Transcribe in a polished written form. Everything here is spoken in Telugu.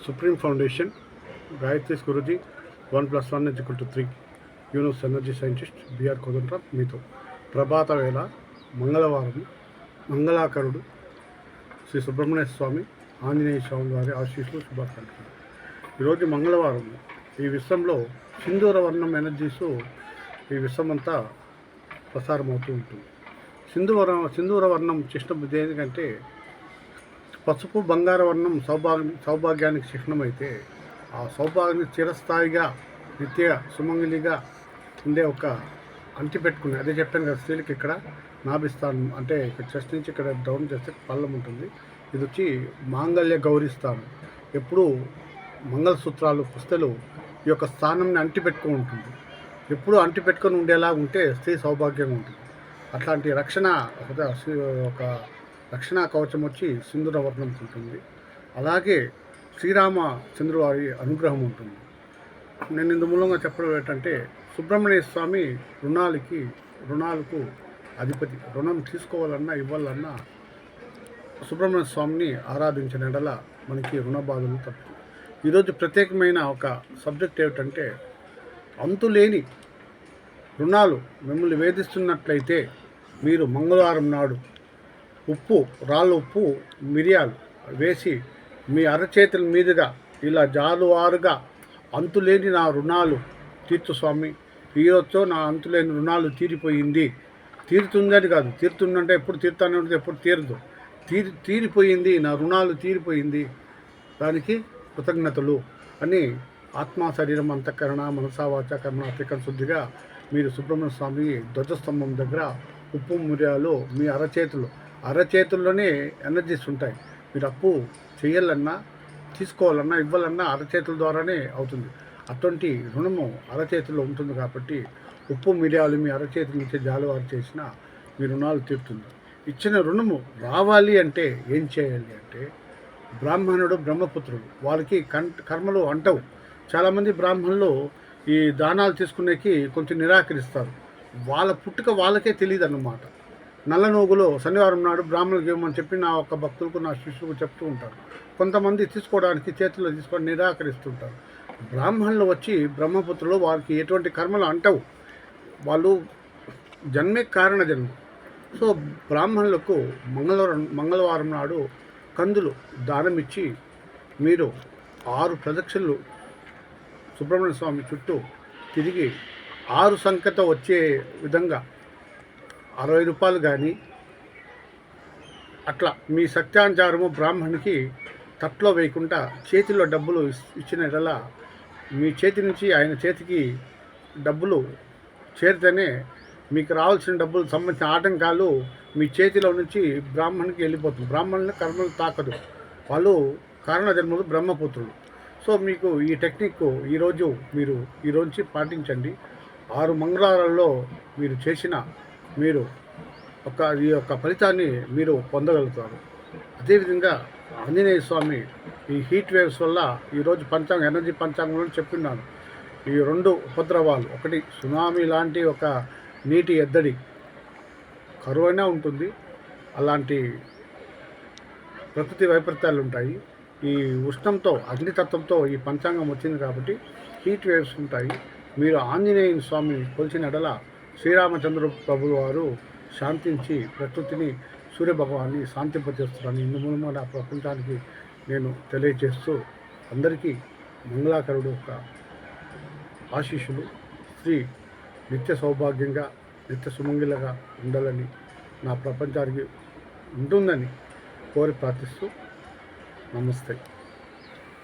Supreme Foundation, Gayatri Guruji, 1+1 = 3, universe energy scientist B కోదండ్ర మీతో ప్రభాత వేళ మంగళవారం మంగళాకరుడు శ్రీ సుబ్రహ్మణ్య స్వామి ఆంజనేయ స్వామి వారి ఆశీస్సులు శుభాకాంక్షలు. ఈరోజు మంగళవారం ఈ విశ్వంలో సింధూర వర్ణం ఎనర్జీసు ఈ విశ్వమంతా ప్రసారం అవుతూ ఉంటుంది. సింధూర వర్ణం చిహ్నం దేనికంటే పసుపు బంగార వర్ణం సౌభాగ్యానికి చిహ్నమైతే ఆ సౌభాగ్యాన్ని చిరస్థాయిగా నిత్య సుమంగళిగా ఉండే ఒక అంటి పెట్టుకుని, అదే చెప్పాను కదా, స్త్రీలకి ఇక్కడ నాభిస్థానం అంటే ఇక్కడ చెస్ట్ నుంచి ఇక్కడ డౌన్ చేస్తే పళ్ళం ఉంటుంది. ఇది వచ్చి మాంగళ్య గౌరీస్థానం. ఎప్పుడు మంగళసూత్రాలు పుస్తలు ఈ యొక్క స్థానంని అంటి పెట్టుకొని ఉంటుంది. ఎప్పుడు అంటి పెట్టుకొని ఉండేలా ఉంటే స్త్రీ సౌభాగ్యంగా ఉంటుంది. అట్లాంటి రక్షణ ఒక రక్షణ కవచం వచ్చి సింధూర వర్ణం ఉంటుంది. అలాగే శ్రీరామచంద్రుల వారి అనుగ్రహం ఉంటుంది. నేను ఇందు మూలంగా చెప్పడం ఏంటంటే, సుబ్రహ్మణ్య స్వామి రుణాలకు అధిపతి. రుణం తీసుకోవాలన్నా ఇవ్వాలన్నా సుబ్రహ్మణ్య స్వామిని ఆరాధించిన ఎడల మనకి రుణ బాధలు తప్పుతాయి. ఈరోజు ప్రత్యేకమైన ఒక సబ్జెక్ట్ ఏమిటంటే, అంతులేని రుణాలు మిమ్మల్ని వేధిస్తున్నట్లయితే మీరు మంగళవారం నాడు రాళ్ళ ఉప్పు మిరియాలు వేసి మీ అరచేతుల మీదుగా ఇలా జాలువారుగా అంతులేని నా రుణాలు తీర్చు స్వామి, ఈరోజుతో నా అంతులేని రుణాలు తీరుతుందని కాదు, తీరుతుందంటే ఎప్పుడు తీరుతానే ఉంటుంది, ఎప్పుడు తీరదు. తీరిపోయింది, నా రుణాలు తీరిపోయింది, దానికి కృతజ్ఞతలు అని ఆత్మ శరీరం అంతఃకరణ మనసా వాచ కర్మ అతికరణ శుద్ధిగా మీరు సుబ్రహ్మణ్య స్వామి ధ్వజస్తంభం దగ్గర ఉప్పు మిరియాలు మీ అరచేతుల్లోనే ఎనర్జీస్ ఉంటాయి. మీరు అప్పు చేయాలన్నా తీసుకోవాలన్నా ఇవ్వాలన్నా అరచేతుల ద్వారానే అవుతుంది. అటువంటి రుణము అరచేతుల్లో ఉంటుంది కాబట్టి ఉప్పు మిరియాలు మీ అరచేతుల నుంచి జాలువారు చేసిన మీ రుణాలు తీరుతుంది. ఇచ్చిన రుణము రావాలి అంటే ఏం చేయాలి అంటే, బ్రాహ్మణుడు బ్రహ్మపుత్రుడు వాళ్ళకి కర్మలు అంటవు. చాలామంది బ్రాహ్మణులు ఈ దానాలు తీసుకునేకి కొంచెం నిరాకరిస్తారు. వాళ్ళ పుట్టుక వాళ్ళకే తెలియదు అన్నమాట. నల్ల నూగులో శనివారం నాడు బ్రాహ్మణులకు ఇవ్వమని చెప్పి నా ఒక భక్తులకు నా శిష్యులకు చెప్తూ ఉంటారు. కొంతమంది తీసుకోవడానికి చేతుల్లో తీసుకొని నిరాకరిస్తుంటారు. బ్రాహ్మణులు వచ్చి బ్రహ్మపుత్రులు వారికి ఎటువంటి కర్మలు అంటవు. వాళ్ళు జన్మే కారణ జన్మ. సో బ్రాహ్మణులకు మంగళవారం నాడు కందులు దానం ఇచ్చి మీరు 6 ప్రదక్షిణలు సుబ్రహ్మణ్య స్వామి చుట్టూ తిరిగి 6 సంఖ్యతో వచ్చే విధంగా 60 రూపాయలు కానీ అట్లా మీ సత్యానుచారము బ్రాహ్మణునికి తట్లో వేయకుండా చేతిలో డబ్బులు ఇచ్చిన ఎడల మీ చేతి నుంచి ఆయన చేతికి డబ్బులు చేరితేనే మీకు రావాల్సిన డబ్బులు సంబంధించిన ఆటంకాలు మీ చేతిలో నుంచి బ్రాహ్మణునికి వెళ్ళిపోతుంది. బ్రాహ్మణుని కర్మలు తాకదు. వాళ్ళు కారణజన్మలు బ్రహ్మపుత్రులు. సో మీకు ఈ టెక్నిక్ ఈరోజు నుంచి పాటించండి. 6 మంగళవారాల్లో మీరు ఈ యొక్క ఫలితాన్ని మీరు పొందగలుగుతారు. అదేవిధంగా ఆంజనేయ స్వామి ఈ హీట్ వేవ్స్ వల్ల ఈరోజు ఎనర్జీ పంచాంగంలో చెప్తున్నాను. ఈ 2 ఉపద్రవాలు, ఒకటి సునామీ లాంటి ఒక నీటి ఎద్దడి, కరువైనా ఉంటుంది, అలాంటి ప్రకృతి వైపరీత్యాలు ఉంటాయి. ఈ ఉష్ణంతో అగ్నితత్వంతో ఈ పంచాంగం వచ్చింది కాబట్టి హీట్ వేవ్స్ ఉంటాయి. మీరు ఆంజనేయ స్వామిని కొలిచిన ఎడల శ్రీరామచంద్ర ప్రభువు వారు శాంతించి ప్రకృతిని సూర్యభగవాన్ని శాంతింపజేస్తున్నాను. ఇందు మూలంగా ప్రపంచానికి నేను తెలియజేస్తూ అందరికీ మంగళాకరుడు యొక్క ఆశీస్సులు, స్త్రీ నిత్య సౌభాగ్యంగా నిత్య సుమంగిలగా ఉండాలని, నా ప్రపంచానికి ఉంటుందని కోరి ప్రార్థిస్తూ నమస్తే.